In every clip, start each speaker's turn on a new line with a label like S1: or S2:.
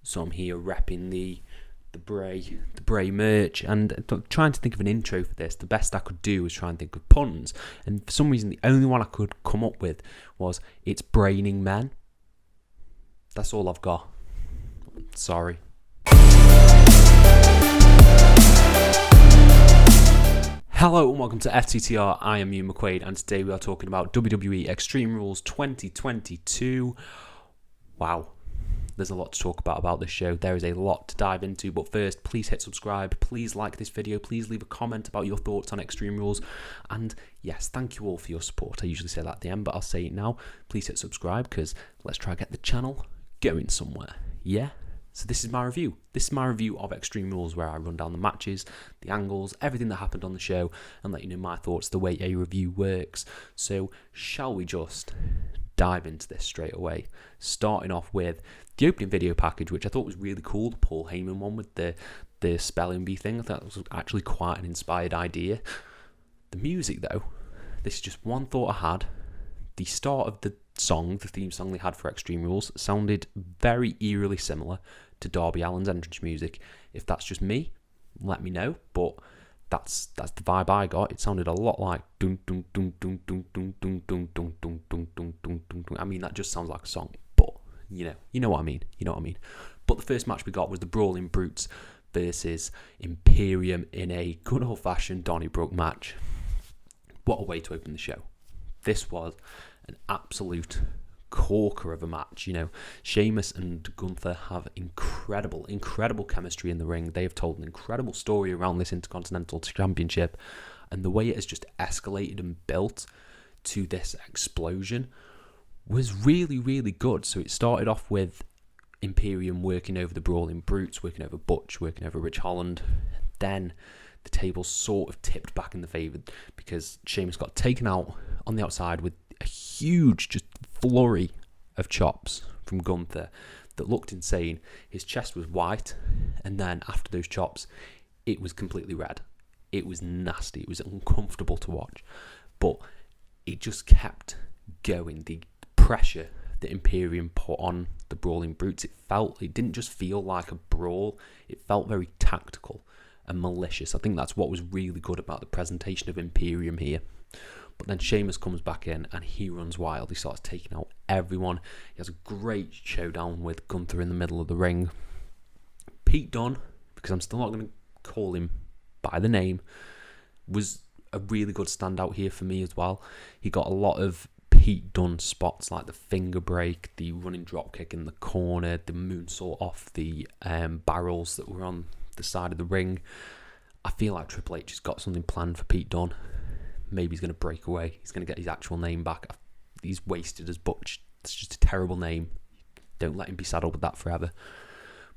S1: So I'm here repping the Bray merch, and trying to think of an intro for this. The best I could do was try and think of puns, and for some reason the only one I could come up with was "It's braining men." That's all I've got. Sorry. Hello and welcome to FTTR. I am Ian McQuaid, and today we are talking about WWE Extreme Rules 2022. Wow. There's a lot to talk about this show. There is a lot to dive into, but first, please hit subscribe. Please like this video. Please leave a comment about your thoughts on Extreme Rules. And yes, thank you all for your support. I usually say that at the end, but I'll say it now. Please hit subscribe, because let's try to get the channel going somewhere. Yeah? So this is my review. This is my review of Extreme Rules, where I run down the matches, the angles, everything that happened on the show, and let you know my thoughts the way a review works. So shall we just dive into this straight away, starting off with the opening video package, which I thought was really cool, the Paul Heyman one with the spelling bee thing. I thought that was actually quite an inspired idea. The music, though, this is just one thought I had. The start of the song, the theme song they had for Extreme Rules, sounded very eerily similar to Darby Allin's entrance music. If that's just me, let me know, but that's the vibe I got. It sounded a lot like dun dun dun dun dun dun dun dun dun dun dun dun dun dun. I mean, that just sounds like a song, but you know what I mean. You know what I mean. But the first match we got was the Brawling Brutes versus Imperium in a good old-fashioned Donnybrook match. What a way to open the show. This was an absolute corker of a match. Sheamus and Gunther have incredible chemistry in the ring. They have told an incredible story around this Intercontinental Championship, and the way it has just escalated and built to this explosion was really, really good. So it started off with Imperium working over the Brawling Brutes, working over Butch, working over Rich Holland. Then the tables sort of tipped back in the favour, because Sheamus got taken out on the outside with a huge just flurry of chops from Gunther that looked insane. His chest was white, and then after those chops, it was completely red. It was nasty. It was uncomfortable to watch, but it just kept going. The pressure that Imperium put on the Brawling Brutes, it didn't just feel like a brawl. It felt very tactical and malicious. I think that's what was really good about the presentation of Imperium here. But then Sheamus comes back in and he runs wild. He starts taking out everyone. He has a great showdown with Gunther in the middle of the ring. Pete Dunne, because I'm still not going to call him by the name, was a really good standout here for me as well. He got a lot of Pete Dunne spots, like the finger break, the running drop kick in the corner, the moonsault off the barrels that were on the side of the ring. I feel like Triple H has got something planned for Pete Dunne. Maybe he's going to break away. He's going to get his actual name back. He's wasted as Butch. It's just a terrible name. Don't let him be saddled with that forever.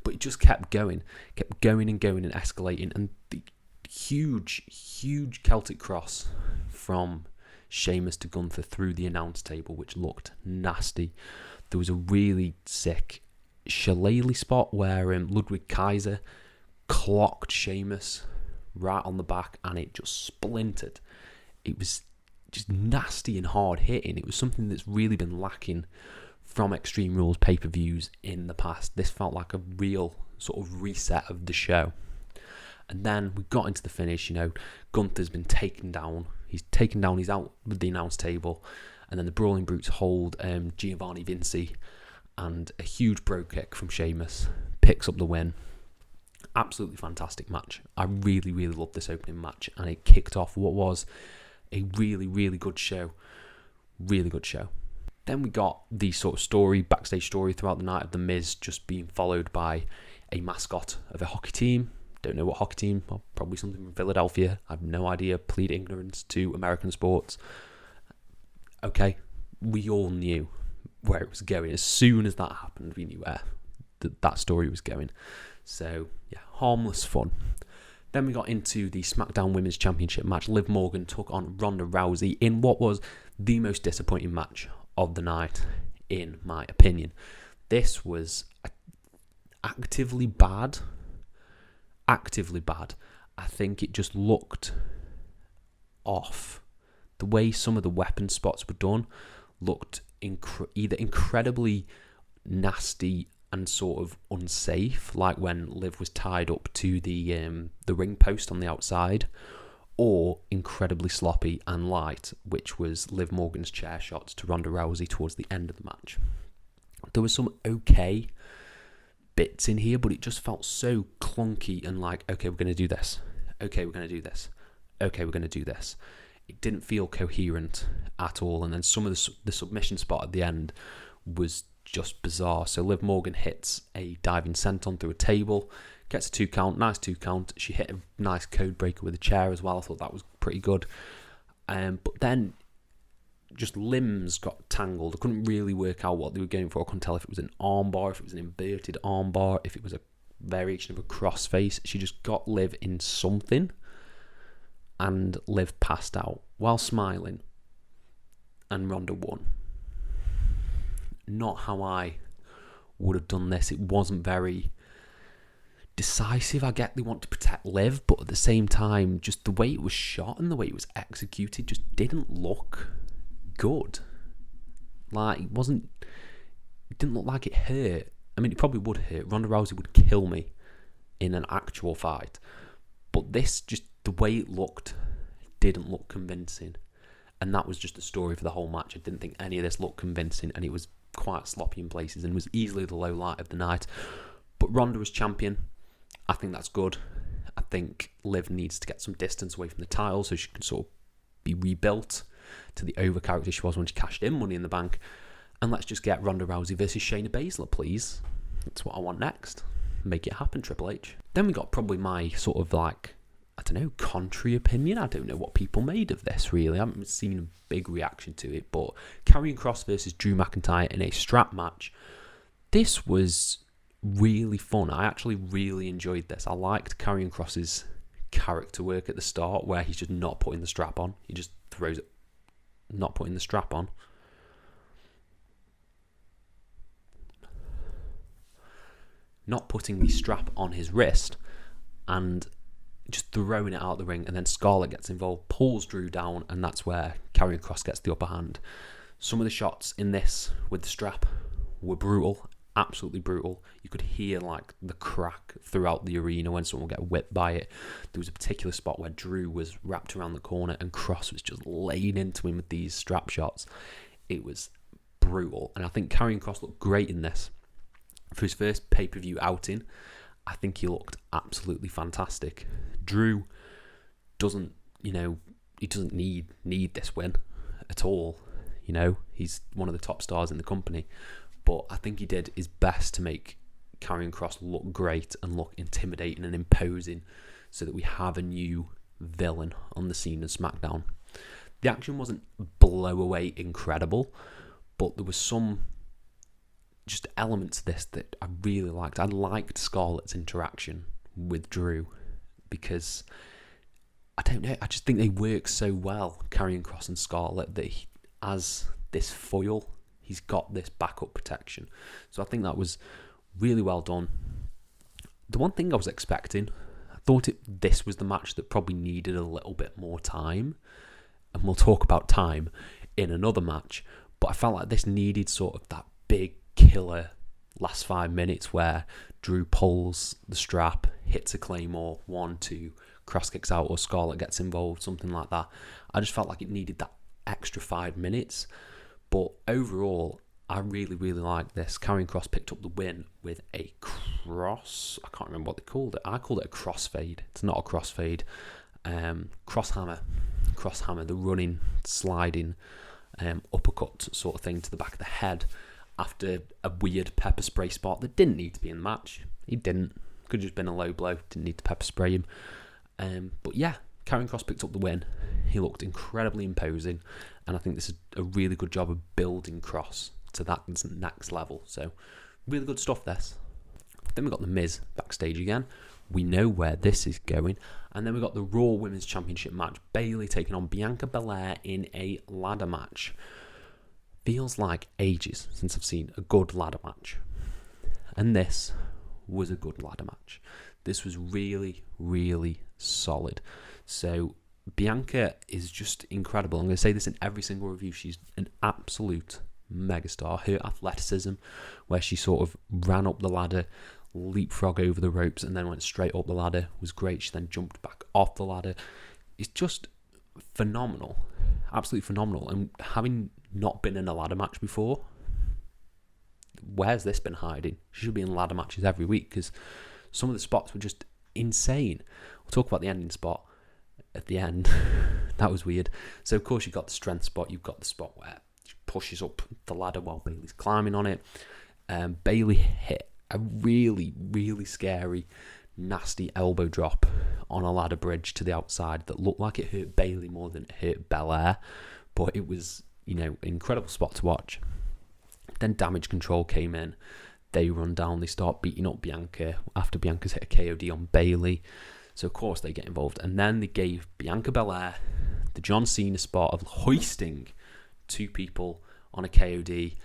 S1: But it just kept going and going and escalating. And the huge Celtic cross from Sheamus to Gunther through the announce table, which looked nasty. There was a really sick shillelagh spot where Ludwig Kaiser clocked Sheamus right on the back, and it just splintered. It was just nasty and hard hitting. It was something that's really been lacking from Extreme Rules pay-per-views in the past. This felt like a real sort of reset of the show. And then we got into the finish. Gunther's been taken down. He's taken down. He's out with the announce table. And then the Brawling Brutes hold Giovanni Vinci. And a huge bro kick from Sheamus picks up the win. Absolutely fantastic match. I really, really loved this opening match. And it kicked off what was a really, really good show. Really good show. Then we got the sort of backstage story throughout the night of The Miz just being followed by a mascot of a hockey team. Don't know what hockey team. Well, probably something from Philadelphia. I have no idea. Plead ignorance to American sports. Okay, we all knew where it was going. As soon as that happened, we knew where that story was going. So, yeah, harmless fun. Then we got into the SmackDown Women's Championship match. Liv Morgan took on Ronda Rousey in what was the most disappointing match of the night, in my opinion. This was actively bad. I think it just looked off. The way some of the weapon spots were done looked either incredibly nasty and sort of unsafe, like when Liv was tied up to the ring post on the outside, or incredibly sloppy and light, which was Liv Morgan's chair shots to Ronda Rousey towards the end of the match. There was some okay bits in here, but it just felt so clunky and like, okay, we're going to do this. Okay, we're going to do this. Okay, we're going to do this. It didn't feel coherent at all. And then some of the submission spot at the end was just bizarre. So Liv Morgan hits a diving senton through a table, gets a 2 count, nice 2 count. She hit a nice code breaker with a chair as well. I thought that was pretty good. But then just limbs got tangled. I couldn't really work out what they were going for. I couldn't tell if it was an armbar, if it was an inverted armbar, if it was a variation of a crossface. She just got Liv in something, and Liv passed out while smiling, and Ronda won. Not how I would have done this. It wasn't very decisive. I get they want to protect Liv, but at the same time, just the way it was shot and the way it was executed just didn't look good. Like, it didn't look like it hurt. I mean, it probably would hurt. Ronda Rousey would kill me in an actual fight, but this, just the way it looked, didn't look convincing, and that was just the story for the whole match. I didn't think any of this looked convincing, and it was quite sloppy in places and was easily the low light of the night. But Ronda was champion. I think that's good. I think Liv needs to get some distance away from the title so she can sort of be rebuilt to the over character she was when she cashed in Money in the Bank. And let's just get Ronda Rousey versus Shayna Baszler, please. That's what I want next. Make it happen, Triple H. Then we got probably my sort of like, I don't know, contrary opinion. I don't know what people made of this, really. I haven't seen a big reaction to it. But Karrion Kross versus Drew McIntyre in a strap match. This was really fun. I actually really enjoyed this. I liked Karrion Kross's character work at the start, where he's just not putting the strap on. He just throws it, not putting the strap on. Not putting the strap on his wrist and just throwing it out the ring, and then Scarlett gets involved, pulls Drew down, and that's where Karrion Kross gets the upper hand. Some of the shots in this with the strap were brutal, absolutely brutal. You could hear like the crack throughout the arena when someone would get whipped by it. There was a particular spot where Drew was wrapped around the corner and Kross was just laying into him with these strap shots. It was brutal, and I think Karrion Kross looked great in this. For his first pay-per-view outing, I think he looked absolutely fantastic. Drew doesn't, he doesn't need this win at all. He's one of the top stars in the company. But I think he did his best to make Karrion Kross look great and look intimidating and imposing, so that we have a new villain on the scene of SmackDown. The action wasn't blow away incredible, but there was some just elements of this that I really liked. I liked Scarlett's interaction with Drew because, I don't know, I just think they work so well, Karrion Kross and Scarlett, that as this foil, he's got this backup protection. So I think that was really well done. The one thing I was expecting, I thought this was the match that probably needed a little bit more time, and we'll talk about time in another match, but I felt like this needed sort of that big killer last 5 minutes where Drew pulls the strap, hits a claymore, 1, 2, Kross kicks out, or Scarlett gets involved, something like that. I just felt like it needed that extra 5 minutes. But overall, I really, really liked this. Karrion Kross picked up the win with a cross. I can't remember what they called it. I called it a crossfade. It's not a crossfade. Crosshammer. Crosshammer, the running, sliding, uppercut sort of thing to the back of the head after a weird pepper spray spot that didn't need to be in the match. He didn't. Could have just been a low blow. Didn't need to pepper spray him. But yeah, Karrion Kross picked up the win. He looked incredibly imposing, and I think this is a really good job of building Kross to that next level. So, really good stuff, this. Then we got The Miz backstage again. We know where this is going. And then we got the Raw Women's Championship match. Bayley taking on Bianca Belair in a ladder match. Feels like ages since I've seen a good ladder match. And this was a good ladder match. This was really, really solid. So, Bianca is just incredible. I'm going to say this in every single review. She's an absolute megastar. Her athleticism, where she sort of ran up the ladder, leapfrog over the ropes, and then went straight up the ladder, was great. She then jumped back off the ladder. It's just phenomenal. Absolutely phenomenal. And having not been in a ladder match before, where's this been hiding? She should be in ladder matches every week, because some of the spots were just insane. We'll talk about the ending spot at the end. That was weird. So of course you've got the strength spot. You've got the spot where she pushes up the ladder while Bayley's climbing on it. Bayley hit a really, really scary, nasty elbow drop on a ladder bridge to the outside that looked like it hurt Bayley more than it hurt Bellaire. But it was, an incredible spot to watch. Then Damage Control came in. They run down. They start beating up Bianca after Bianca's hit a KOD on Bayley. So, of course, they get involved. And then they gave Bianca Belair the John Cena spot of hoisting two people on a KOD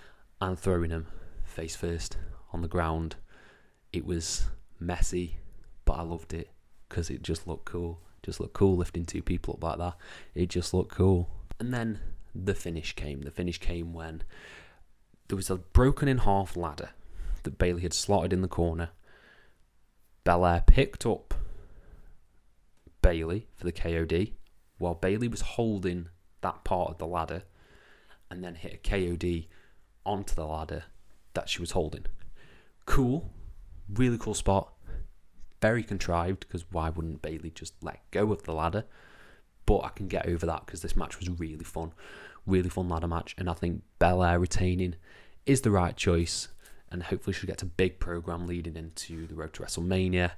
S1: and throwing them face first on the ground. It was messy, but I loved it because it just looked cool. Just looked cool lifting two people up like that. It just looked cool. And then the finish came. The finish came when there was a broken in half ladder that Bayley had slotted in the corner. Belair picked up Bayley for the KOD while Bayley was holding that part of the ladder, and then hit a KOD onto the ladder that she was holding. Cool. Really cool spot. Very contrived, because why wouldn't Bayley just let go of the ladder? But I can get over that because this match was really fun. Really fun ladder match, and I think Belair retaining is the right choice, and hopefully she'll get a big program leading into the road to WrestleMania,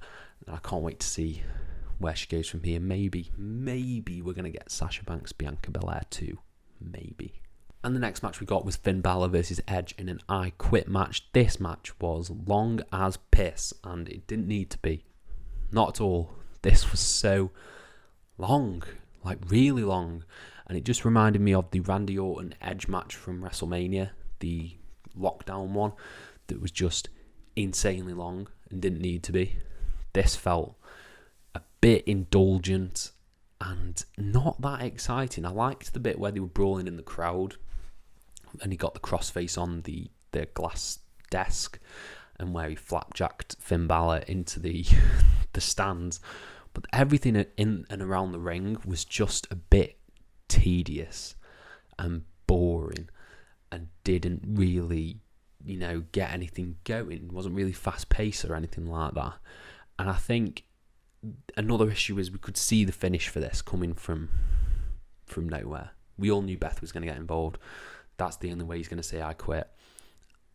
S1: and I can't wait to see where she goes from here. Maybe we're going to get Sasha Banks, Bianca Belair too. Maybe. And the next match we got was Finn Balor versus Edge in an I Quit match. This match was long as piss, and it didn't need to be. Not at all. This was so long, like really long, and it just reminded me of the Randy Orton Edge match from WrestleMania, the lockdown one, that was just insanely long and didn't need to be. This felt a bit indulgent and not that exciting. I liked the bit where they were brawling in the crowd and he got the crossface on the glass desk and where he flapjacked Finn Balor into the stands. But everything in and around the ring was just a bit tedious and boring and didn't really, get anything going. It wasn't really fast-paced or anything like that. And I think another issue is we could see the finish for this coming from nowhere. We all knew Beth was going to get involved. That's the only way he's going to say I quit.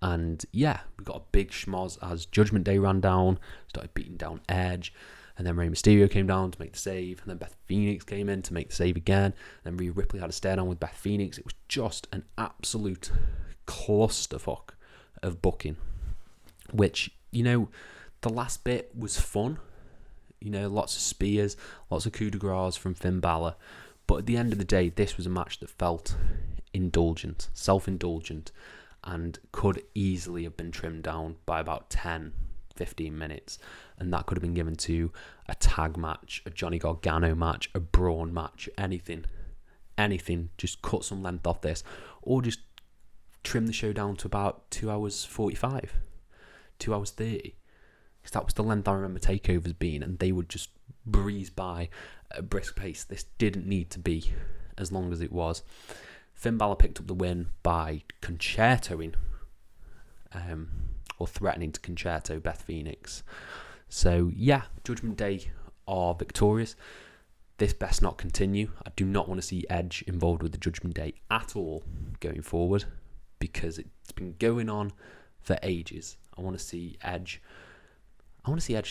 S1: And yeah, we got a big schmoz as Judgment Day ran down, started beating down Edge, and then Rey Mysterio came down to make the save, and then Beth Phoenix came in to make the save again, and then Rhea Ripley had a stare down with Beth Phoenix. It was just an absolute clusterfuck of booking, which, the last bit was fun. Lots of spears, lots of coup de grace from Finn Balor. But at the end of the day, this was a match that felt indulgent, self-indulgent, and could easily have been trimmed down by about 10, 15 minutes. And that could have been given to a tag match, a Johnny Gargano match, a Braun match, anything. Just cut some length off this. Or just trim the show down to about 2 hours 45, 2 hours 30. Because that was the length I remember takeovers being, and they would just breeze by at a brisk pace. This didn't need to be as long as it was. Finn Balor picked up the win by concertoing, or threatening to concerto Beth Phoenix. So yeah, Judgment Day are victorious. This best not continue. I do not want to see Edge involved with the Judgment Day at all going forward, because it's been going on for ages. I want to see Edge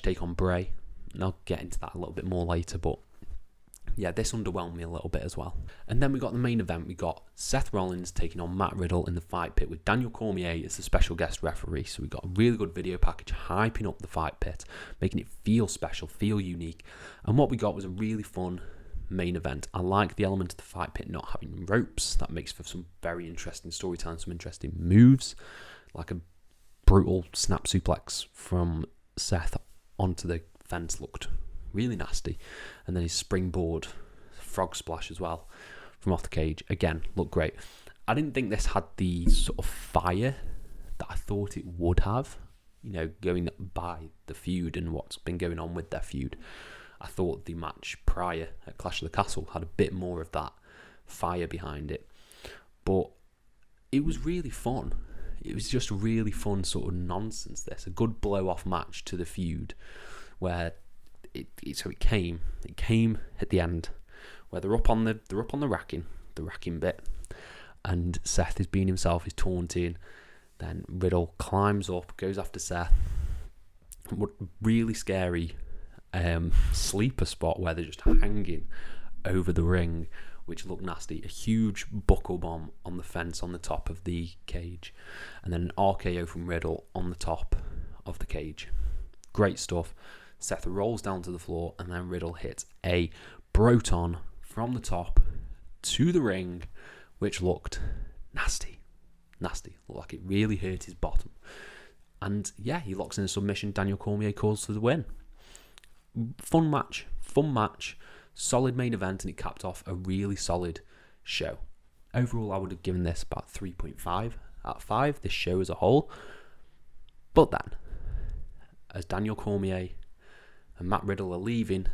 S1: take on Bray, and I'll get into that a little bit more later, but yeah, this underwhelmed me a little bit as well. And then we got the main event. We got Seth Rollins taking on Matt Riddle in the fight pit with Daniel Cormier as the special guest referee. So we got a really good video package hyping up the fight pit, making it feel special, feel unique. And what we got was a really fun main event. I like the element of the fight pit not having ropes. That makes for some very interesting storytelling, some interesting moves, like a brutal snap suplex from Seth onto the fence looked really nasty, and then his springboard frog splash as well from off the cage again looked great. I didn't think this had the sort of fire that I thought it would have, going by the feud and what's been going on with their feud. I thought the match prior at Clash of the Castle had a bit more of that fire behind it. But it was really fun. It was just really fun sort of nonsense, this. A good blow-off match to the feud where it came at the end where they're up on the racking bit, and Seth is being himself, he's taunting. Then Riddle climbs up, goes after Seth. Really scary sleeper spot where they're just hanging over the ring, which looked nasty. A huge buckle bomb on the fence on the top of the cage, and then an RKO from Riddle on the top of the cage. Great stuff. Seth rolls down to the floor, and then Riddle hits a Broton from the top to the ring, which looked nasty. Looked like it really hurt his bottom. And yeah, he locks in a submission. Daniel Cormier calls for the win. Fun match. Solid main event, and it capped off a really solid show. Overall, I would have given this about 3.5 out of 5, this show as a whole. But then, as Daniel Cormier and Matt Riddle are leaving,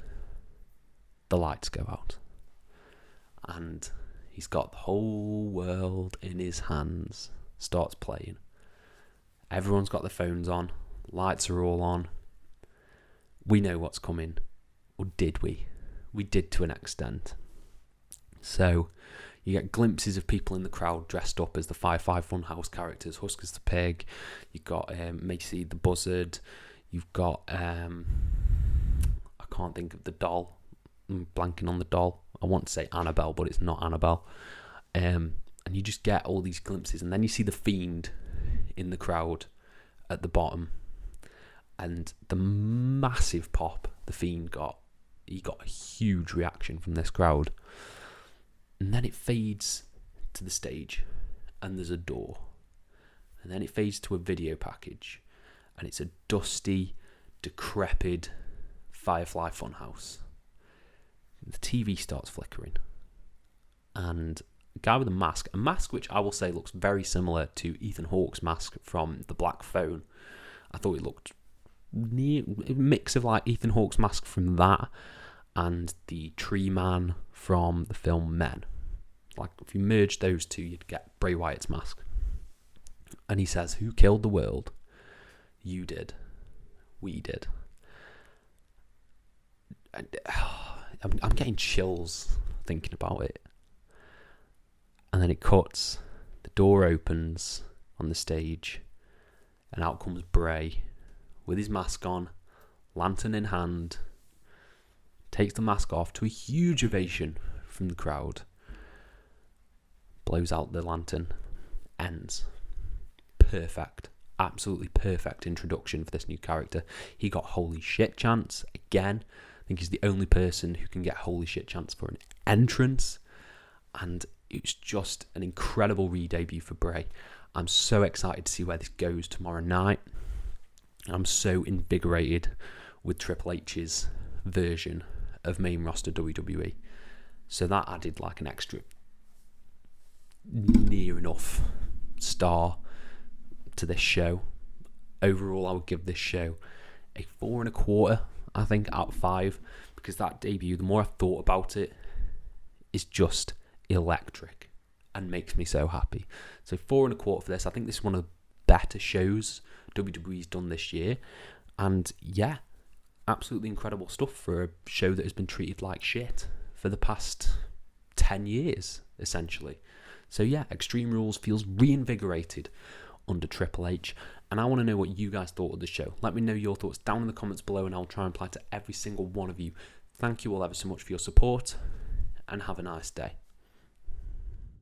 S1: the lights go out. And he's got the whole world in his hands, starts playing. Everyone's got their phones on, lights are all on. We know what's coming. Or did we? We did to an extent. So you get glimpses of people in the crowd dressed up as the Firefly Funhouse characters, Huskers the Pig. You've got Macy the Buzzard. You've got I can't think of the doll. I'm blanking on the doll. I want to say Annabelle, but it's not Annabelle. And you just get all these glimpses, and then you see the Fiend in the crowd at the bottom, and the massive pop the Fiend got. He got a huge reaction from this crowd. And then it fades to the stage, and there's a door. And then it fades to a video package, and it's a dusty, decrepit Firefly Funhouse. The TV starts flickering, and a guy with a mask which I will say looks very similar to Ethan Hawke's mask from The Black Phone. I thought it looked near a mix of like Ethan Hawke's mask from that and the Tree Man from the film Men. Like if you merge those two, you'd get Bray Wyatt's mask. And he says, "Who killed the world? You did. We did." And, I'm getting chills thinking about it. And then it cuts. The door opens on the stage, and out comes Bray with his mask on, lantern in hand, takes the mask off to a huge ovation from the crowd, blows out the lantern, ends. Perfect. Absolutely perfect introduction for this new character. He got holy shit chants again. I think he's the only person who can get holy shit chants for an entrance. And it's just an incredible re-debut for Bray. I'm so excited to see where this goes tomorrow night. I'm so invigorated with Triple H's version of main roster WWE. So that added like an extra near enough star to this show. Overall, I would give this show a 4.25, I think, out of 5, because that debut, the more I thought about it, is just electric and makes me so happy. So 4.25 for this. I think this is one of the better shows WWE's done this year, and yeah, absolutely incredible stuff for a show that has been treated like shit for the past 10 years, essentially. So yeah, Extreme Rules feels reinvigorated under Triple H, and I want to know what you guys thought of the show. Let me know your thoughts down in the comments below, and I'll try and reply to every single one of you. Thank you all ever so much for your support, and have a nice day.